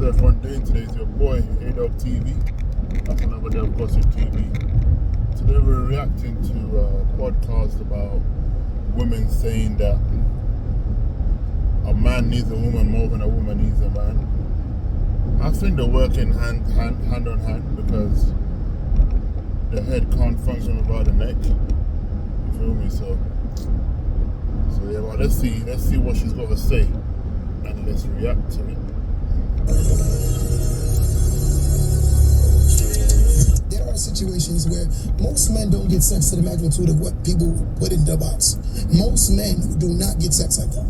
everyone doing? Today is your boy, A-Dog TV. That's another day of Gossip TV. Today we're reacting to a podcast about women saying that a man needs a woman more than a woman needs a man. I think they're working hand on hand because the head can't function without the neck. You feel me? So yeah, well, let's see what she's got to say and let's react to it. There are situations where most men don't get sex to the magnitude of what people put in the box. Most men do not get sex like that.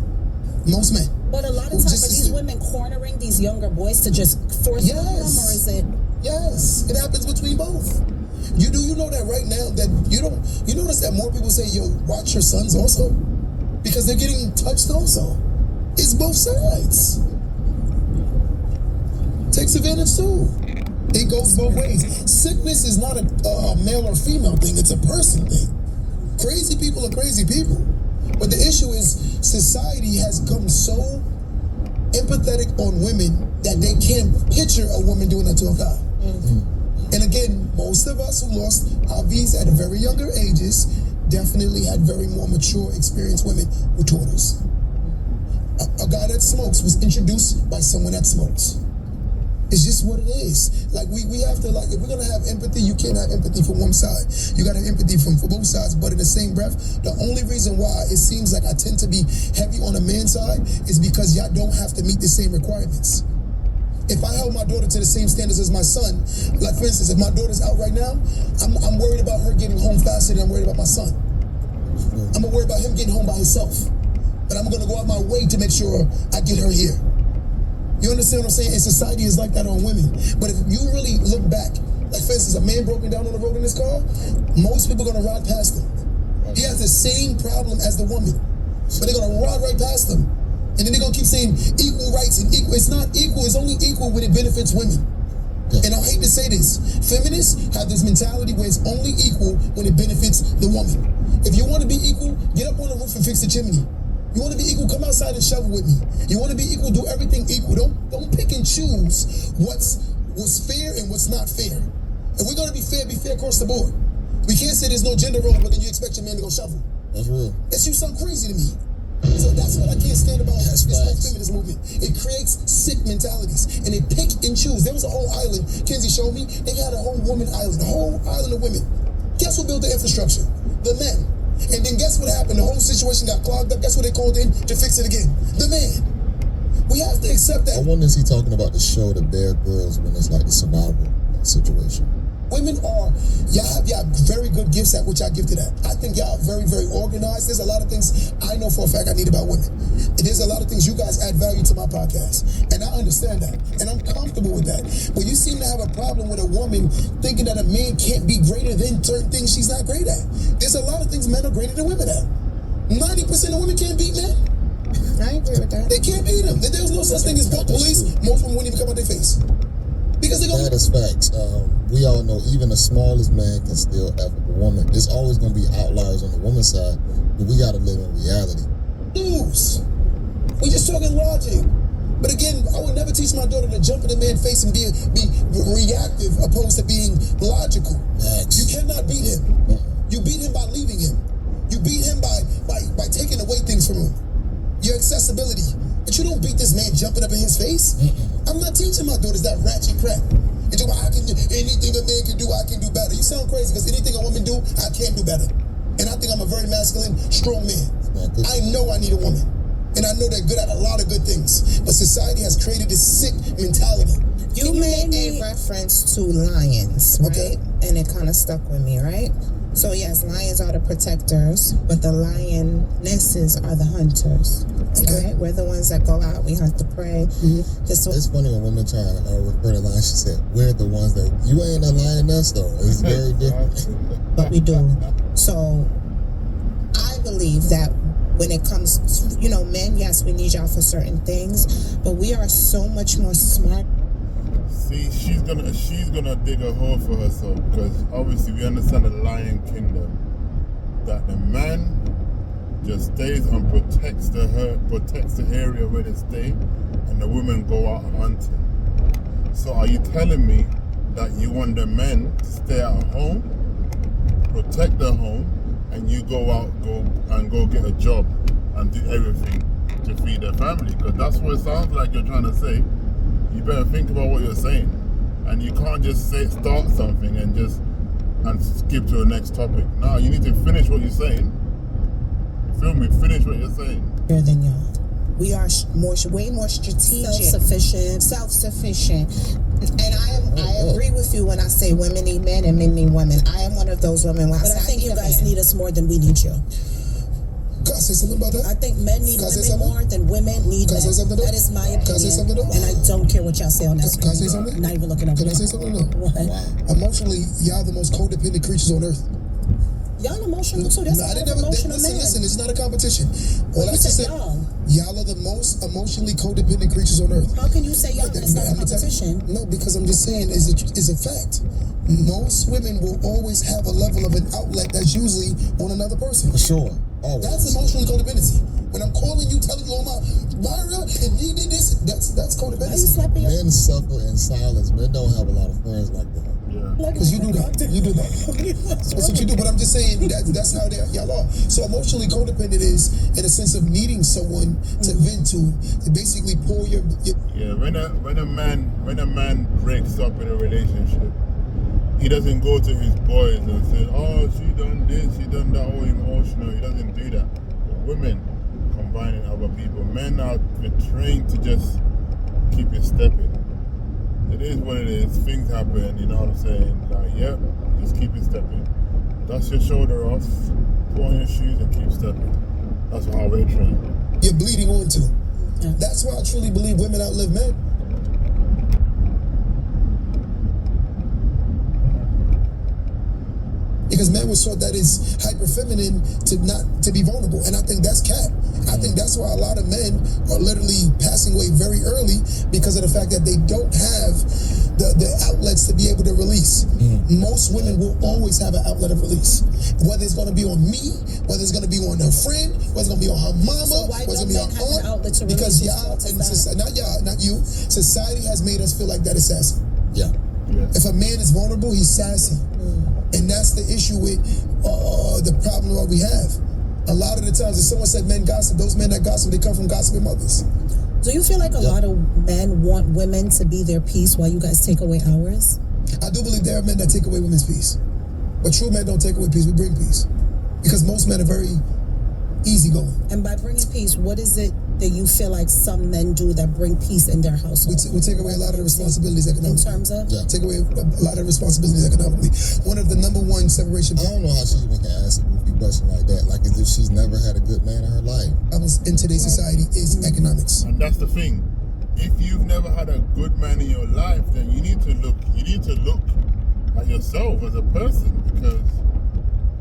Most men. But a lot of times, are these women cornering these younger boys to just force them on them, or is it? Yes, it happens between both. You know that right now that you notice that more people say, yo, watch your sons also? Because they're getting touched also. It's both sides. Takes advantage too. It goes both ways. Sickness is not a male or female thing, it's a person thing. Crazy people are crazy people. But the issue is society has become so empathetic on women that they can't picture a woman doing that to a guy. Mm-hmm. And again, most of us who lost our V's at very younger ages definitely had very more mature, experienced women who taught us. A guy that smokes was introduced by someone that smokes. It's just what it is. Like we have to, like, if we're gonna have empathy, you can't have empathy from one side. You gotta have empathy for both sides. But in the same breath, the only reason why it seems like I tend to be heavy on the man's side is because y'all don't have to meet the same requirements. If I held my daughter to the same standards as my son, like for instance, if my daughter's out right now, I'm worried about her getting home faster than I'm worried about my son. I'm gonna worry about him getting home by himself. But I'm gonna go out my way to make sure I get her here. You understand what I'm saying? And society is like that on women. But if you really look back, like for instance, a man broken down on the road in his car, most people are gonna ride past him. He has the same problem as the woman, but they're gonna ride right past him. And then they're gonna keep saying equal rights and equal. It's not equal, it's only equal when it benefits women. And I hate to say this, feminists have this mentality where it's only equal when it benefits the woman. If you wanna be equal, get up on the roof and fix the chimney. You want to be equal, come outside and shovel with me. You want to be equal, do everything equal. Don't pick and choose what's fair and what's not fair. If we're going to be fair across the board. We can't say there's no gender role, but then you expect your man to go shovel. That's real. You sound crazy to me. So that's what I can't stand about this whole feminist movement. It creates sick mentalities, and they pick and choose. There was a whole island, Kenzie showed me, they had a whole woman island, a whole island of women. Guess who built the infrastructure? The men. And then guess what happened? The whole situation got clogged up. Guess what they called in to fix it again? The man. We have to accept that. I wonder is he talking about the show, The Bear Grylls, when it's like the survival situation? Women y'all have very good gifts at which I give to that. I think y'all are very, very organized. There's a lot of things I know for a fact I need about women. And there's a lot of things you guys add value to my podcast. And I understand that. And I'm comfortable with that. But you seem to have a problem with a woman thinking that a man can't be greater than certain things she's not great at. There's a lot of things men are greater than women at. 90% of women can't beat men. I agree with that. They can't beat them. There's no such thing as butt police. Most women won't even come out their face. Because that is facts. We all know even the smallest man can still F up a woman. There's always going to be outliers on the woman's side, but we got to live in reality. News. We're just talking logic. But again, I would never teach my daughter to jump in a man's face and be reactive opposed to being logical. Facts. You cannot beat him. You beat him by leaving him. You beat him by taking away things from him. Your accessibility. But you don't beat this man jumping up in his face. I'm not teaching my daughters that ratchet crap. And I can do anything a man can do, I can do better. You sound crazy because anything a woman do, I can do better. And I think I'm a very masculine, strong man. I know I need a woman. And I know they're good at a lot of good things. But society has created this sick mentality. You made a reference to lions, right? Okay. And it kind of stuck with me, right? So yes, lions are the protectors, but the lionesses are the hunters. Okay, we're the ones that go out, we hunt the prey. Mm-hmm. It's funny when women try to refer to lions, she said, we're the ones that, you ain't a lioness though. It's very different. But we do. So I believe that when it comes to, men, yes, we need y'all for certain things, but we are so much more smart. See, she's gonna dig a hole for herself because obviously we understand the lion kingdom that the man just stays and protects the area where they stay, and the women go out hunting. So are you telling me that you want the men to stay at home, protect the home, and you go get a job and do everything to feed their family? Because that's what it sounds like you're trying to say. You better think about what you're saying, and you can't just start something and skip to the next topic. No, you need to finish what you're saying. Feel me? Finish what you're saying. Than y'all. We are way more strategic, self-sufficient. And I agree with you when I say women need men and men need women. I am one of those women. But I think you guys need us more than we need you. Can I say something about that? I think men need women more than women need men. That is my opinion. And I don't care what y'all say on that screen. Can I say something? Not even looking up. Can I say something? No. What? Emotionally, y'all the most codependent creatures on earth. Y'all emotional too. That's an emotional man. Listen, it's not a competition. All I You just said said, y'all. y'all are the most emotionally codependent creatures on earth. How can you say y'all? It's not a competition. No, because I'm just saying is a fact. Most women will always have a level of an outlet that's usually on another person. For sure. Always. That's emotional codependency. When I'm calling you, telling you, oh my, Myra, and he did this, that's codependency. Men suffer in silence. Men don't have a lot of friends like that. Yeah. Because you do that. You do that. That's what you do. But I'm just saying that's how y'all are. So emotionally codependent is in a sense of needing someone to vent to basically pour your Yeah, when a man breaks up in a relationship, he doesn't go to his boys and say, oh, she done this, she done that, oh, emotional. He doesn't do that. But women combining other people. Men are trained to just keep it stepping. It is what it is. Things happen, you know what I'm saying? Like, yep, just keep it stepping. Dust your shoulder off, put on your shoes and keep stepping. That's how we're trained. you're bleeding onto. That's why I truly believe women outlive men. Because men were taught that it's hyper feminine to be vulnerable, and I think that's cap. I think that's why a lot of men are literally passing away very early because of the fact that they don't have the outlets to be able to release. Most women will always have an outlet of release, whether it's going to be on me, whether it's going to be on her friend, whether it's going to be on her mama, So why whether it's don't going to be men on have an outlet aunt. to Because release y'all, themselves? and not y'all, not you. Society has made us feel like that is sassy. Yeah. If a man is vulnerable, he's sassy. And that's the issue with the problem that we have. A lot of the times, if someone said men gossip, those men that gossip, they come from gossiping mothers. Do you feel like a lot of men want women to be their peace while you guys take away ours? I do believe there are men that take away women's peace. But true men don't take away peace, we bring peace. Because most men are very easygoing. And by bringing peace, what is it that you feel like some men do that bring peace in their household? We take away a lot of the responsibilities economically. In terms of? Take away a lot of responsibilities economically. One of the number one separation I don't know how she even can ask a goofy question like that. Like as if she's never had a good man in her life. problems in today's society is economics. And that's the thing. If you've never had a good man in your life, then you need to look at yourself as a person, because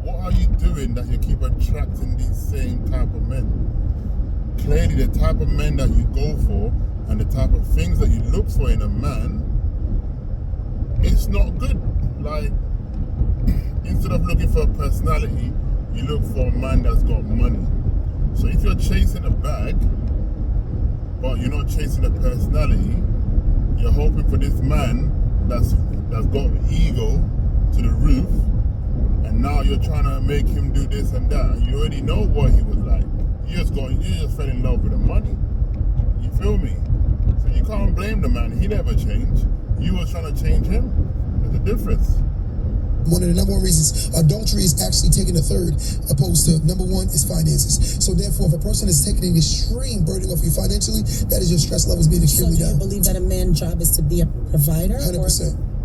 what are you doing that you keep attracting these same type of men? Clearly the type of men that you go for and the type of things that you look for in a man, it's not good. Like, instead of looking for a personality, you look for a man that's got money. So if you're chasing a bag, but you're not chasing a personality, you're hoping for this man that's got ego to the roof, and now you're trying to make him do this and that, and you already know what he was like. You just fell in love with the money. You feel me? So you can't blame the man. He never changed. You was trying to change him. There's a difference. One of the number one reasons adultery is actually taking a third, opposed to number one is finances. So therefore, if a person is taking an extreme burden off you financially, that is your stress levels being So extremely do you down. believe that a man's job is to be a provider? 100%.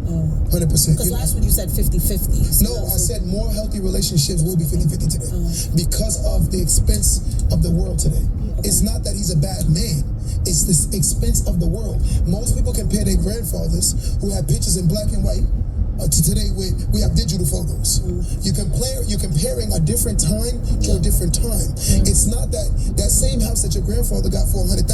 100%. Because last week you said 50-50. No, I said more healthy relationships will be 50-50 today because of the expense of the world today. It's not that he's a bad man. It's the expense of the world. Most people compare their grandfathers who had pictures in black and white to today where we have digital photos. You're comparing a different time to a different time. It's not that same house that your grandfather got for $100,000,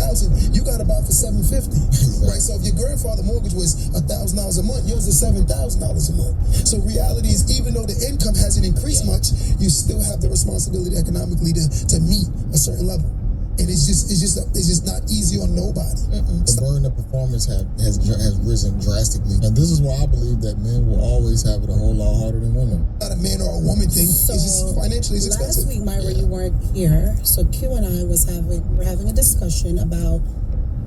you got about for $750, right? So if your grandfather mortgage was $1,000 a month, yours is $7,000 a month. So reality is, even though the income hasn't increased much, you still have the responsibility economically to meet a certain level. And it's just not easy on nobody. The burden of performance has risen drastically, and this is why I believe that men will always have it a whole lot harder than women. Not a man or a woman thing. So it's just financially it's expensive. Last week, Myra, you weren't here, so Q and I we're having a discussion about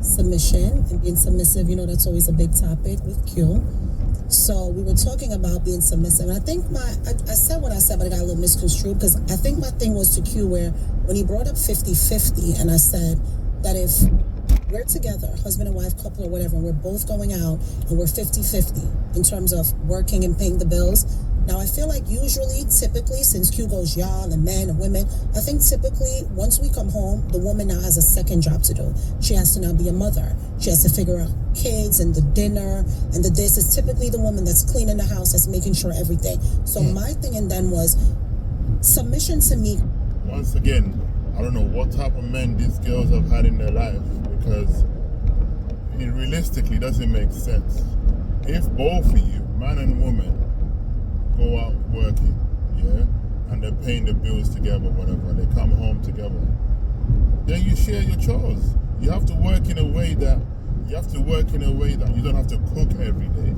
submission and being submissive. You know, that's always a big topic with Q. So we were talking about being submissive, and I think I said what I said, but I got a little misconstrued, because I think my thing was to Q where when he brought up 50-50, and I said that if we're together, husband and wife, couple or whatever, and we're both going out and we're 50-50 in terms of working and paying the bills. Now, I feel like typically, since Q goes y'all and men and women, I think typically once we come home, the woman now has a second job to do. She has to now be a mother. She has to figure out kids and the dinner and the this. Is typically the woman that's cleaning the house, that's making sure everything. So my thing and then was submission to me. Once again, I don't know what type of men these girls have had in their life, because it realistically doesn't make sense. If both of you, man and woman, go out working, yeah, and they're paying the bills together, whatever, they come home together, then you share your chores. You have to work in a way that you don't have to cook every day.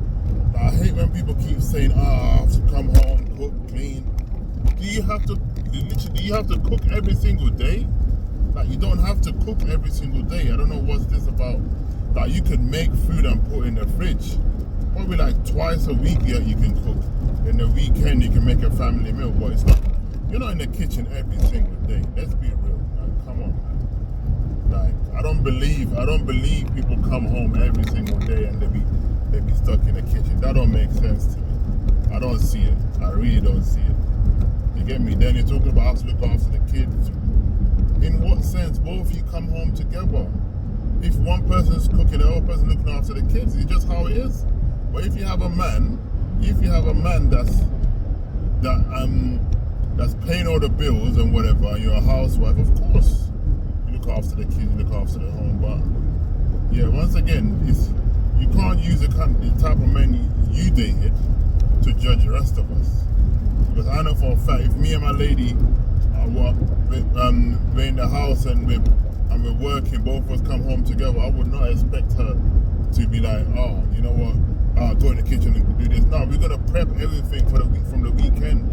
I hate when people keep saying, I have to come home, cook, clean. Do you have to cook every single day? Like, you don't have to cook every single day. I don't know what's this about. Like, you can make food and put in the fridge. Probably like twice a week, yeah, you can cook. In the weekend, you can make a family meal, but it's not. You're not in the kitchen every single day. Let's be real. Like, come on, man. Like, I don't believe people come home every single day and they be stuck in the kitchen. That don't make sense to me. I don't see it. I really don't see it. You get me? Then you're talking about how to look after the kids. In what sense? Both of you come home together. If one person's cooking, the other person looking after the kids. It's just how it is. But if you have a man that's paying all the bills and whatever, and you're a housewife, of course you look after the kids, you look after the home. But yeah, once again, you can't use the type of men you dated to judge the rest of us. Because I know for a fact, if me and my lady we're in the house and we're working, both of us come home together, I would not expect her to be like, oh, you know what, go in the kitchen and do this. No, we're gonna prep everything for the week from the weekend.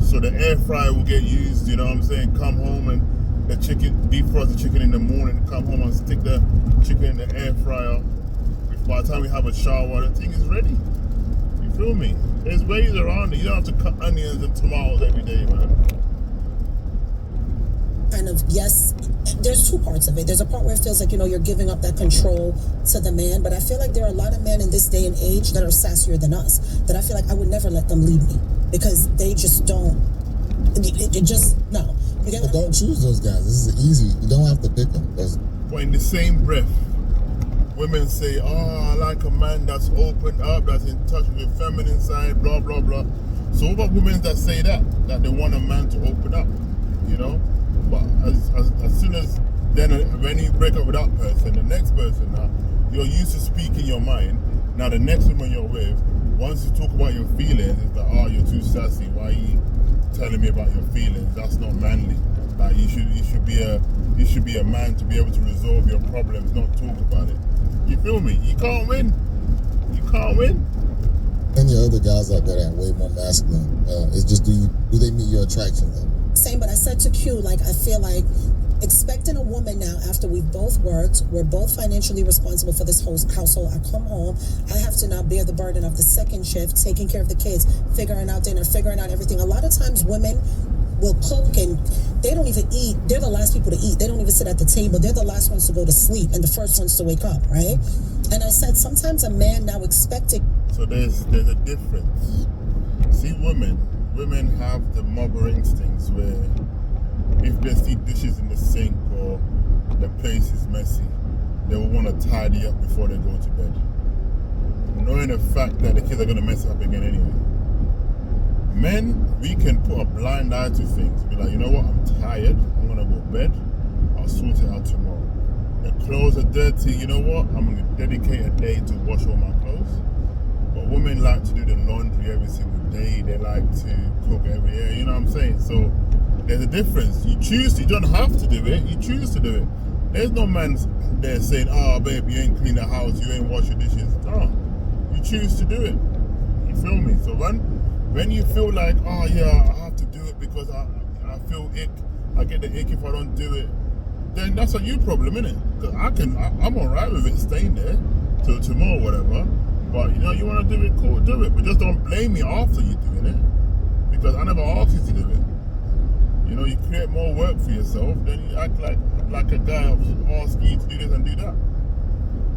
So the air fryer will get used, you know what I'm saying? Come home and the chicken, defrost the chicken in the morning, come home and stick the chicken in the air fryer. By the time we have a shower, the thing is ready. You feel me? There's ways around it. You don't have to cut onions and tomatoes every day, man. Kind of, yes, there's two parts of it. There's a part where it feels like, you know, you're giving up that control to the man, but I feel like there are a lot of men in this day and age that are sassier than us, that I feel like I would never let them lead me, because they just don't, it just, no. But don't choose those guys. This is easy. You don't have to pick them. But in the same breath, women say, oh, I like a man that's opened up, that's in touch with your feminine side, blah, blah, blah. So what about women that say that they want a man to open up, you know? But as soon as, then when you break up with that person, the next person now, you're used to speaking your mind. Now the next woman you're with, once you talk about your feelings, it's like, oh, you're too sassy. Why are you telling me about your feelings? That's not manly. Like, you should be a man to be able to resolve your problems, not talk about it. You feel me? You can't win. You can't win. And your other guys out there that are way more masculine. It's just, do they meet your attraction level? Same, but I said to Q, like, I feel like expecting a woman now, after we've both worked, we're both financially responsible for this whole household. I come home, I have to now bear the burden of the second shift, taking care of the kids, figuring out dinner, figuring out everything. A lot of times women will cook and they don't even eat. They're the last people to eat. They don't even sit at the table. They're the last ones to go to sleep and the first ones to wake up, right? And I said, sometimes a man now expecting. So there's a difference. See, women have the mother instincts where if they see dishes in the sink or the place is messy, they will want to tidy up before they go to bed, knowing the fact that the kids are going to mess up again anyway. Men, we can put a blind eye to things. Be like, you know what, I'm tired, I'm going to go to bed, I'll sort it out tomorrow. The clothes are dirty, you know what, I'm going to dedicate a day to wash all my clothes. But women like to do the laundry every single day. They like to cook every year. You know what I'm saying? So there's a difference. You don't have to do it. You choose to do it. There's no man there saying, "Oh, babe, you ain't clean the house, you ain't wash your dishes." No, you choose to do it. You feel me? So when you feel like, "Oh yeah, I have to do it because I feel ick, I get the ick if I don't do it," then that's a you problem, innit? Because I'm alright with it staying there till tomorrow, whatever. But you know, you want to do it, cool, do it. But just don't blame me after you doing it, because I never asked you to do it. You know, you create more work for yourself, then you act like a guy who's asking you to do this and do that.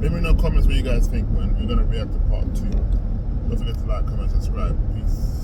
Let me know in the comments what you guys think, man. We're gonna react to part 2. Don't forget to like, comment, subscribe. Peace.